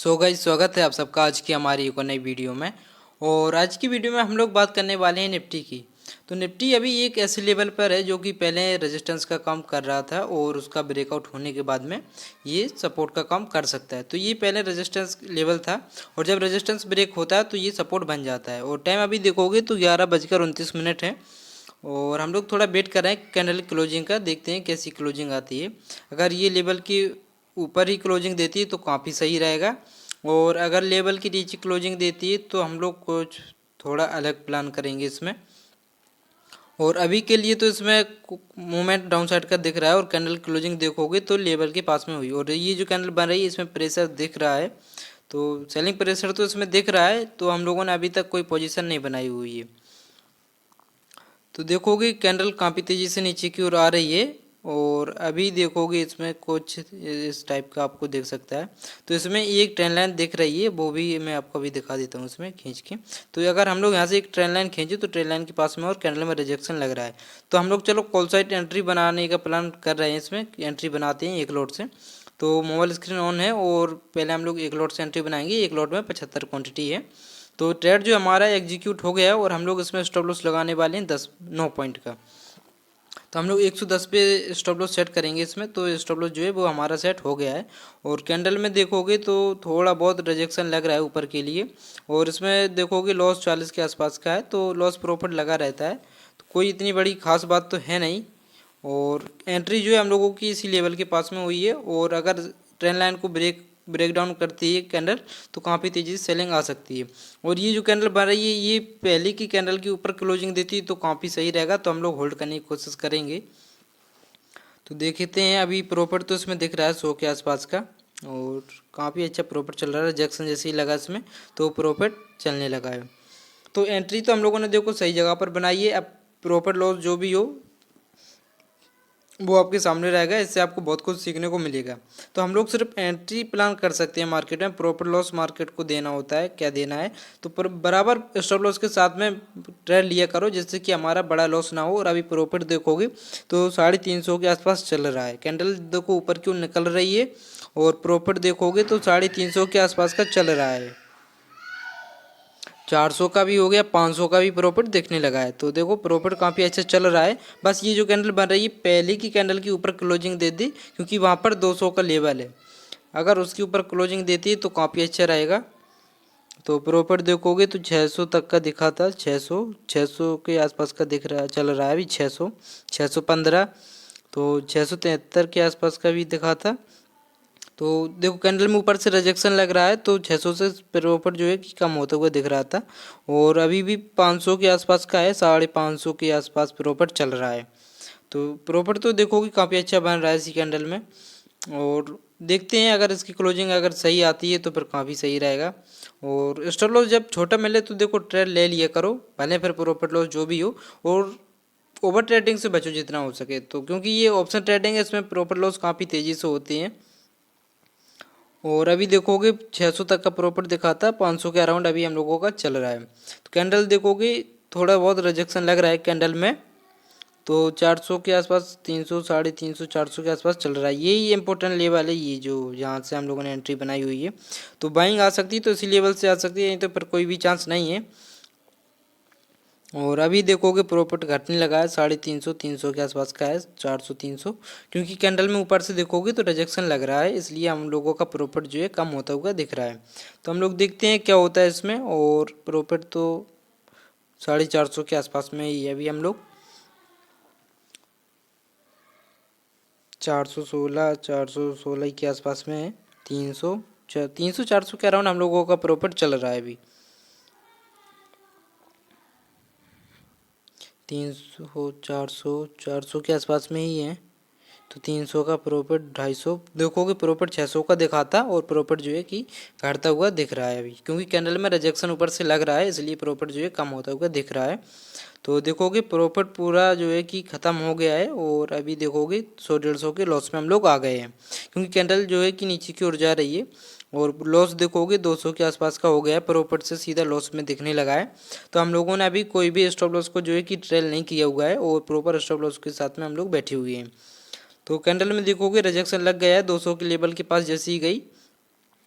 So guys, स्वागत है आप सबका आज की हमारी एक और नई वीडियो में। और आज की वीडियो में हम लोग बात करने वाले हैं निफ्टी की। तो निफ्टी अभी एक ऐसे लेवल पर है जो कि पहले रेजिस्टेंस का काम कर रहा था और उसका ब्रेकआउट होने के बाद में ये सपोर्ट का काम कर सकता है। तो ये पहले रेजिस्टेंस लेवल था और जब रेजिस्टेंस ब्रेक होता है तो ये सपोर्ट बन जाता है। और टाइम अभी देखोगे तो 11:29 है और हम लोग थोड़ा वेट कर रहे हैं कैंडल क्लोजिंग का, देखते हैं कैसी क्लोजिंग आती है। अगर ये लेवल की ऊपर ही क्लोजिंग देती है तो काफ़ी सही रहेगा, और अगर लेवल की नीचे क्लोजिंग देती है तो हम लोग कुछ थोड़ा अलग प्लान करेंगे इसमें। और अभी के लिए तो इसमें मूवमेंट डाउन साइड का दिख रहा है और कैंडल क्लोजिंग देखोगे तो लेवल के पास में हुई और ये जो कैंडल बन रही है इसमें प्रेशर दिख रहा है। तो सेलिंग प्रेशर तो इसमें दिख रहा है, तो हम लोगों ने अभी तक कोई पोजीशन नहीं बनाई हुई है। तो देखोगे कैंडल काफ़ी तेज़ी से नीचे की ओर आ रही है और अभी देखोगे इसमें कुछ इस टाइप का आपको दिख सकता है। तो इसमें एक ट्रेंड लाइन दिख रही है, वो भी मैं आपको अभी दिखा देता हूँ इसमें खींच के। तो अगर हम लोग यहाँ से एक ट्रेंड लाइन खींचे तो ट्रेंड लाइन के पास में और कैंडल में रिजेक्शन लग रहा है, तो हम लोग चलो कॉल साइड एंट्री बनाने का प्लान कर रहे हैं। इसमें एंट्री बनाते हैं एक लोट से। तो मोबाइल स्क्रीन ऑन है और पहले हम लोग एक लोट से एंट्री बनाएंगे। एक लोट में 75 क्वान्टिटी है। तो ट्रेड जो हमारा एग्जीक्यूट हो गया है और हम लोग इसमें स्टॉप लॉस लगाने वाले हैं 9 पॉइंट का। तो हम लोग 110 पे स्टॉप लॉस सेट करेंगे इसमें। तो स्टॉप लॉस जो है वो हमारा सेट हो गया है। और कैंडल में देखोगे तो थोड़ा बहुत रिजेक्शन लग रहा है ऊपर के लिए, और इसमें देखोगे लॉस 40 के आसपास का है, तो लॉस प्रॉफिट लगा रहता है। तो कोई इतनी बड़ी खास बात तो है नहीं। और एंट्री जो है हम लोगों की इसी लेवल के पास में हुई है, और अगर ट्रेंड लाइन को ब्रेक डाउन करती है कैंडल तो काफ़ी तेज़ी से सेलिंग आ सकती है। और ये जो कैंडल बन रही है ये पहले की कैंडल के ऊपर क्लोजिंग देती है तो काफ़ी सही रहेगा, तो हम लोग होल्ड करने की कोशिश करेंगे। तो देखते हैं अभी प्रॉफिट तो इसमें दिख रहा है 100 के आसपास का, और काफ़ी अच्छा प्रॉफिट चल रहा है। रिजेक्शन जैसे ही लगा इसमें तो प्रॉफिट चलने लगा है। तो एंट्री तो हम लोगों ने देखो सही जगह पर बनाई है। अब प्रॉफिट लॉस जो भी हो वो आपके सामने रहेगा, इससे आपको बहुत कुछ सीखने को मिलेगा। तो हम लोग सिर्फ एंट्री प्लान कर सकते हैं मार्केट में, प्रॉफिट लॉस मार्केट को देना होता है, क्या देना है। तो बराबर स्टॉप लॉस के साथ में ट्रेड लिया करो जिससे कि हमारा बड़ा लॉस ना हो। और अभी प्रॉफिट देखोगे तो 350 के आसपास चल रहा है। कैंडल देखो ऊपर क्यों निकल रही है, और प्रॉफिट देखोगे तो 350 के आसपास का चल रहा है। 400 का भी हो गया, 500 का भी प्रॉफिट दिखने लगा है। तो देखो प्रॉफिट काफ़ी अच्छा चल रहा है। बस ये जो कैंडल बन रही है पहले की कैंडल के ऊपर क्लोजिंग दे दी, क्योंकि वहाँ पर 200 का लेवल है। अगर उसके ऊपर क्लोजिंग देती है तो काफ़ी अच्छा रहेगा। तो प्रॉफिट देखोगे तो 600 तक का दिखा था, 600 के आसपास का दिख रहा चल रहा है अभी। 600, 615, तो 673 के आसपास का भी दिखा था। तो देखो कैंडल में ऊपर से रिजेक्शन लग रहा है तो 600 से प्रॉफिट जो है कि कम होता हुआ दिख रहा था। और अभी भी 500 के आसपास का है, 550 के आसपास प्रॉफिट चल रहा है। तो प्रॉफिट तो देखो कि काफ़ी अच्छा बन रहा है इसी कैंडल में। और देखते हैं अगर इसकी क्लोजिंग अगर सही आती है तो फिर काफ़ी सही रहेगा। और स्टॉप लॉस जब छोटा मिले तो देखो ट्रेड ले लिया करो, भले फिर प्रॉफिट लॉस जो भी हो। और ओवर ट्रेडिंग से बचो जितना हो सके, तो क्योंकि ये ऑप्शन ट्रेडिंग है इसमें प्रॉफिट लॉस काफ़ी तेज़ी से होती हैं। और अभी देखोगे 600 तक का प्रॉफिट दिखाता है, 500 के अराउंड अभी हम लोगों का चल रहा है। तो कैंडल देखोगे थोड़ा बहुत रिजेक्शन लग रहा है कैंडल में, तो 400 के आसपास, 300, 350, 400 के आसपास चल रहा है। यही इंपॉर्टेंट लेवल है ये जो यहाँ से हम लोगों ने एंट्री बनाई हुई है। तो बाइंग आ सकती है तो इसी लेवल से आ सकती है, नहीं तो पर कोई भी चांस नहीं है। और अभी देखोगे प्रॉफिट घटने लगा है, 350, 300 के आसपास का है, 400, 300, क्योंकि कैंडल में ऊपर से देखोगे तो रिजेक्शन लग रहा है, इसलिए हम लोगों का प्रॉफिट जो है कम होता हुआ दिख रहा है। तो हम लोग देखते हैं क्या होता है इसमें। और प्रॉफिट तो 450 के आसपास में ही है अभी हम लोग। 416, 416 के आसपास में है। 300, 300, 400 के अराउंड हम लोगों का प्रॉफिट चल रहा है अभी। 300, 400, 400 के आसपास में ही है। तो 300 का प्रॉफिट, 250 देखोगे प्रॉफिट 600 का दिखाता, और प्रॉफिट जो है कि घटता हुआ दिख रहा है अभी, क्योंकि कैंडल में रिजेक्शन ऊपर से लग रहा है इसलिए प्रॉफिट जो है कम होता हुआ दिख रहा है। तो देखोगे प्रॉफिट पूरा जो है कि ख़त्म हो गया है, और अभी देखोगे 100-150 के लॉस में हम लोग आ गए हैं, क्योंकि कैंडल जो है कि नीचे की ओर जा रही है। और लॉस देखोगे 200 के आसपास का हो गया है, प्रॉफिट से सीधा लॉस में दिखने लगा है। तो हम लोगों ने अभी कोई भी स्टॉप लॉस को जो है कि ट्रेल नहीं किया हुआ है, और प्रॉपर स्टॉप लॉस के साथ में हम लोग बैठे हुए हैं। तो कैंडल में देखोगे रिजेक्शन लग गया है 200 के लेवल के पास जैसे ही गई,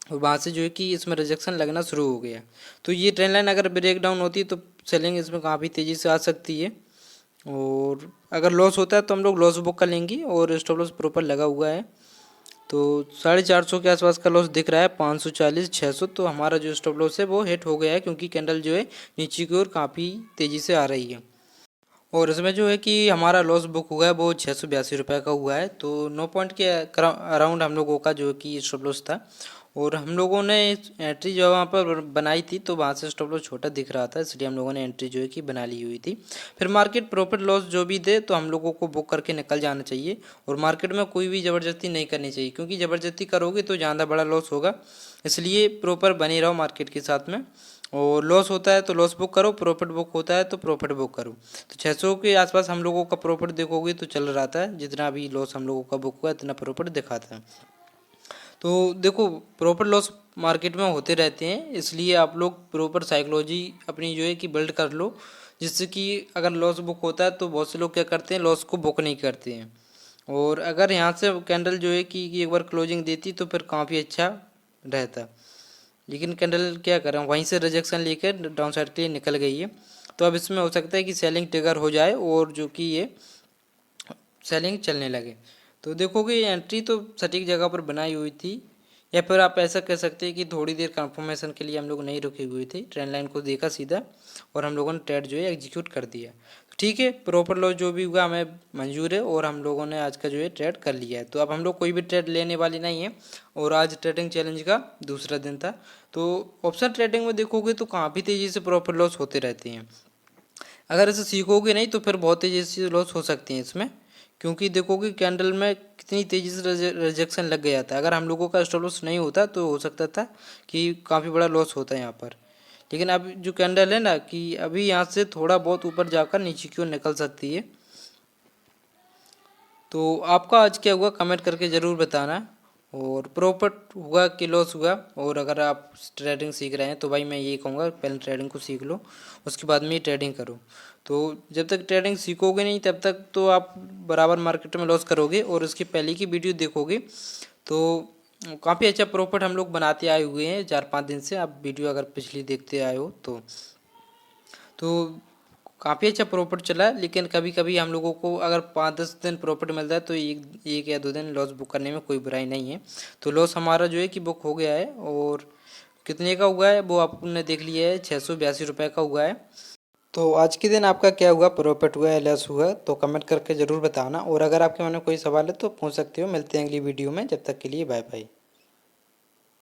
और वहाँ से जो है कि इसमें रिजेक्शन लगना शुरू हो गया। तो ये ट्रेंड लाइन अगर ब्रेक डाउन होती है तो सेलिंग इसमें काफ़ी तेज़ी से आ सकती है। और अगर लॉस होता है तो हम लोग लॉस बुक कर लेंगे। और स्टॉप लॉस प्रॉपर लगा हुआ है, तो 450 के आसपास का लॉस दिख रहा है, 540 600। तो हमारा जो स्टॉप लॉस है वो हिट हो गया है, क्योंकि कैंडल जो है नीचे की ओर काफ़ी तेज़ी से आ रही है। और इसमें जो है कि हमारा लॉस बुक हुआ है वो 682 रुपये का हुआ है। तो 9 पॉइंट के अराउंड हम लोगों का जो है कि स्टॉप लॉस था। और हम लोगों ने एंट्री जो वहाँ पर बनाई थी तो वहाँ से स्टॉप लॉस छोटा दिख रहा था, इसलिए हम लोगों ने एंट्री जो है कि बना ली हुई थी। फिर मार्केट प्रॉफिट लॉस जो भी दे तो हम लोगों को बुक करके निकल जाना चाहिए। और मार्केट में कोई भी ज़बरदस्ती नहीं करनी चाहिए, क्योंकि ज़बरदस्ती करोगे तो ज़्यादा बड़ा लॉस होगा। इसलिए प्रॉपर बने रहो मार्केट के साथ में। और लॉस होता है तो लॉस बुक करो, प्रॉफिट बुक होता है तो प्रॉफिट बुक करो। तो 600 के आसपास हम लोगों का प्रॉफिट देखोगे तो चल रहा था, जितना भी लॉस हम लोगों का बुक हुआ इतना प्रॉफिट दिखाता है। तो देखो, प्रॉफिट लॉस मार्केट में होते रहते हैं, इसलिए आप लोग प्रॉपर साइकोलॉजी अपनी जो है कि बिल्ड कर लो, जिससे कि अगर लॉस बुक होता है तो बहुत से लोग क्या करते हैं, लॉस को बुक नहीं करते हैं। और अगर यहाँ से कैंडल जो है कि एक बार क्लोजिंग देती तो फिर काफ़ी अच्छा रहता, लेकिन कैंडल क्या करें, वहीं से रिजेक्शन लेकर डाउन साइड के लिए निकल गई है। तो अब इसमें हो सकता है कि सेलिंग ट्रिगर हो जाए और जो कि ये सेलिंग चलने लगे। तो देखोगे एंट्री तो सटीक जगह पर बनाई हुई थी, या फिर आप ऐसा कह सकते हैं कि थोड़ी देर कंफर्मेशन के लिए हम लोग नहीं रुके हुए थे, ट्रेंड लाइन को देखा सीधा और हम लोगों ने ट्रेड जो है एग्जीक्यूट कर दिया। ठीक है, प्रॉपर लॉस जो भी हुआ हमें मंजूर है और हम लोगों ने आज का जो है ट्रेड कर लिया है। तो अब हम लोग कोई भी ट्रेड लेने वाली नहीं है। और आज ट्रेडिंग चैलेंज का दूसरा दिन था। तो ऑप्शन ट्रेडिंग में देखोगे तो काफ़ी तेज़ी से प्रॉफिट लॉस होते रहते हैं। अगर इसे सीखोगे नहीं तो फिर बहुत तेज़ी से लॉस हो सकती हैं इसमें, क्योंकि देखोगे कैंडल में कितनी तेज़ी से रिजेक्शन लग गया था। अगर हम लोगों का स्टॉप लॉस नहीं होता तो हो सकता था कि काफ़ी बड़ा लॉस होता है यहाँ पर। लेकिन अब जो कैंडल है ना कि अभी यहाँ से थोड़ा बहुत ऊपर जाकर नीचे की ओर निकल सकती है। तो आपका आज क्या हुआ कमेंट करके ज़रूर बताना। और प्रॉफिट हुआ कि लॉस हुआ। और अगर आप ट्रेडिंग सीख रहे हैं तो भाई मैं यही कहूँगा, पहले ट्रेडिंग को सीख लो, उसके बाद में ही ट्रेडिंग करो। तो जब तक ट्रेडिंग सीखोगे नहीं तब तक तो आप बराबर मार्केट में लॉस करोगे। और उसकी पहले की वीडियो देखोगे तो काफ़ी अच्छा प्रॉफिट हम लोग बनाते आए हुए हैं 4-5 दिन से। आप वीडियो अगर पिछली देखते आए हो तो काफ़ी अच्छा प्रॉफिट चला है। लेकिन कभी कभी हम लोगों को अगर 5-10 दिन प्रॉफिट मिलता है तो एक या 2 दिन लॉस बुक करने में कोई बुराई नहीं है। तो लॉस हमारा जो है कि बुक हो गया है। और कितने का हुआ है वो आपने देख लिया है, 682 रुपये का हुआ है। तो आज के दिन आपका क्या हुआ, प्रॉफिट हुआ है लॉस हुआ, तो कमेंट करके ज़रूर बताना। और अगर आपके मन में कोई सवाल है तो पूछ सकते हो। मिलते हैं अगली वीडियो में, जब तक के लिए बाय बाय।